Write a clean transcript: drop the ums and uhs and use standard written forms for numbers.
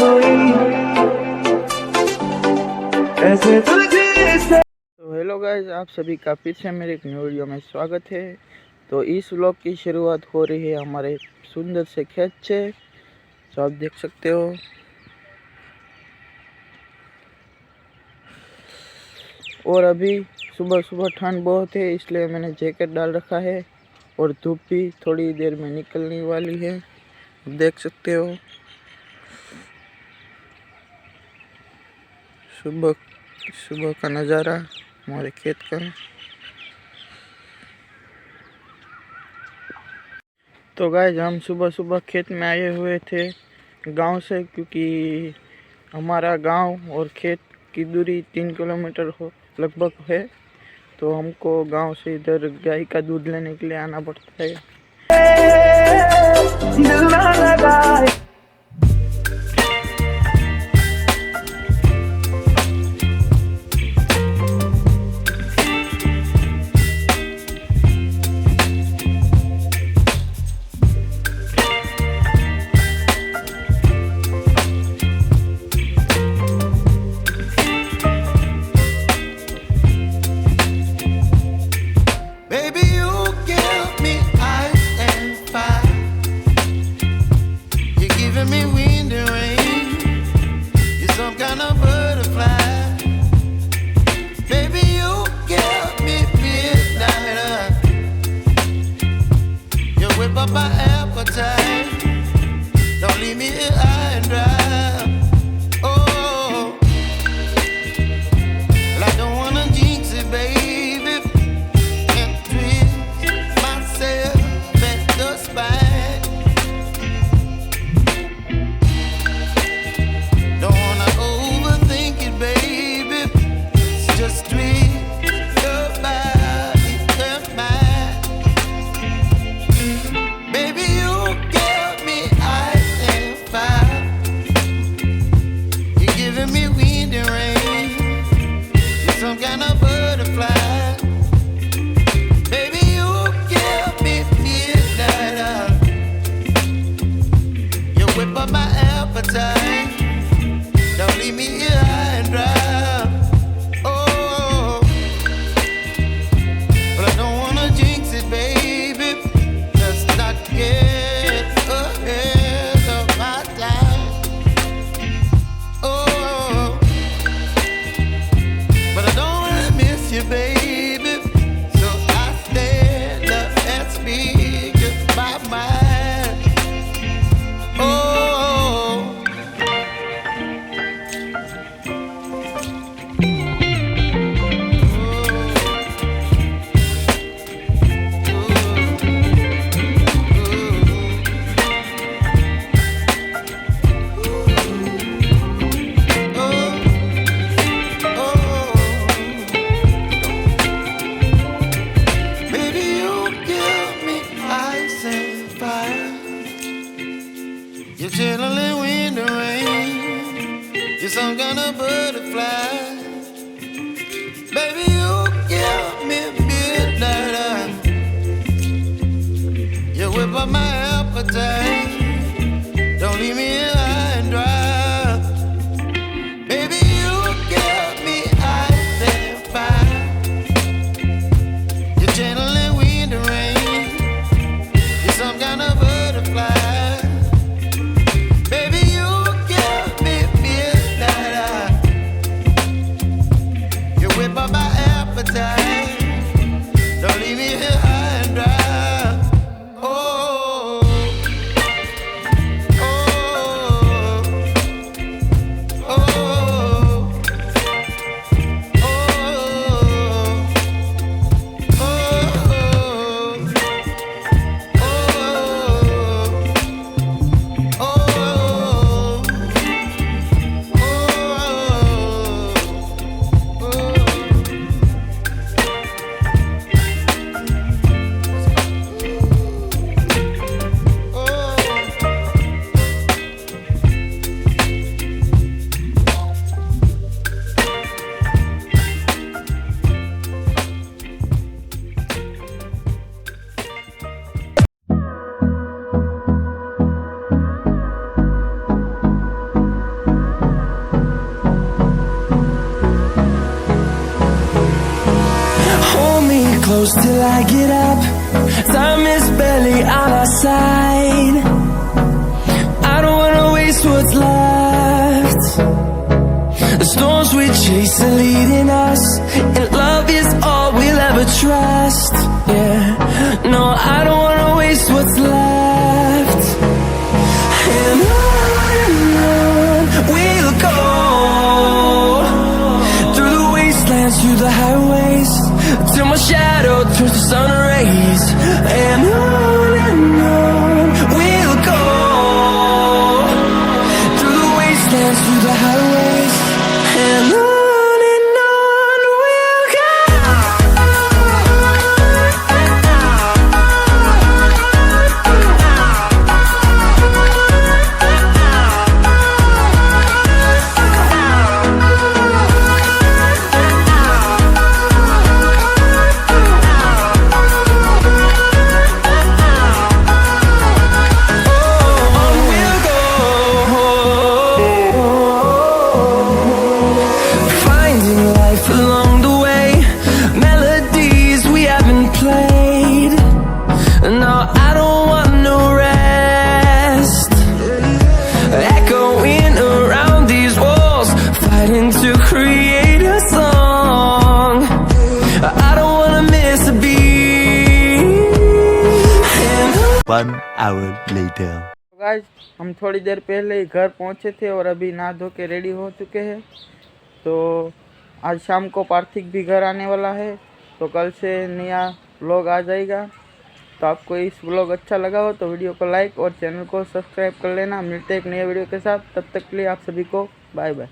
कोई ऐसे तुझे से। तो हेलो गाइस, आप सभी का फिर से मेरे एक न्यू वीडियो में स्वागत है। तो इस व्लॉग की शुरुआत हो रही है हमारे सुंदर से खेत से, जो आप देख सकते हो। और अभी सुबह सुबह ठंड बहुत है, इसलिए मैंने जैकेट डाल रखा है और धूप भी थोड़ी देर में निकलने वाली है, देख सकते हो। सुबह सुबह का नज़ारा हमारे खेत का। तो गाइस, हम सुबह सुबह खेत में आए हुए थे गांव से, क्योंकि हमारा गांव और खेत की दूरी 3 किलोमीटर हो लगभग है। तो हमको गांव से इधर गाय का दूध लेने के लिए आना पड़ता है। दिल ना लगाए up my appetite. Don't leave me here high and dry. Oh, well, I don't wanna jinx it, baby, and twist myself at the spine. Don't wanna overthink it, baby. It's just twist your body and mine. Baby, you give me ice and fire. You're giving me wind and rain. You're some kind of butterfly. Baby, you give me midnight. You whip up my appetite. Don't leave me here high and dry. Oh, but I don't wanna jinx it, baby. Let's not get ahead of my time. Oh, but I don't wanna miss you, baby. So I stand up and speak just my mind. Oh. Baby, you give me ice and fire. You're channeling wind and rain. You're some kind of butterfly. Baby, you give me midnight. You whip up my appetite. Don't leave me here high and dry. Baby, you give me ice and fire. You're channeling wind and rain. You're some kind of butterfly. Baby, you give me midnight. You whip up my appetite. Don't leave me here high and dry. Oh, oh, close till I get up. Time is barely on our side. I don't wanna waste what's left. The storms we chase are leading us, and love is all we'll ever trust. Yeah, no, I don't wanna waste what's left. And on we'll go, through the wastelands, through the highways, till my shadow turns to sun rays. And on we'll go, through the wastelands, through the highways, and on we'll go. Finding life along the way, melodies we haven't played. No, I don't want no rest. Echoing around these walls, fighting to create a song. I don't wanna miss a beat. One hour later. Guys हम थोड़ी देर पहले ही घर पहुंचे थे और अभी नहा धो के रेडी हो चुके हैं। तो आज शाम को पार्थिक भी घर आने वाला है, तो कल से नया व्लॉग आ जाएगा। तो आपको इस व्लॉग अच्छा लगा हो तो वीडियो को लाइक और चैनल को सब्सक्राइब कर लेना। मिलते हैं एक नए वीडियो के साथ, तब तक के लिए आप सभी को बाय बाय।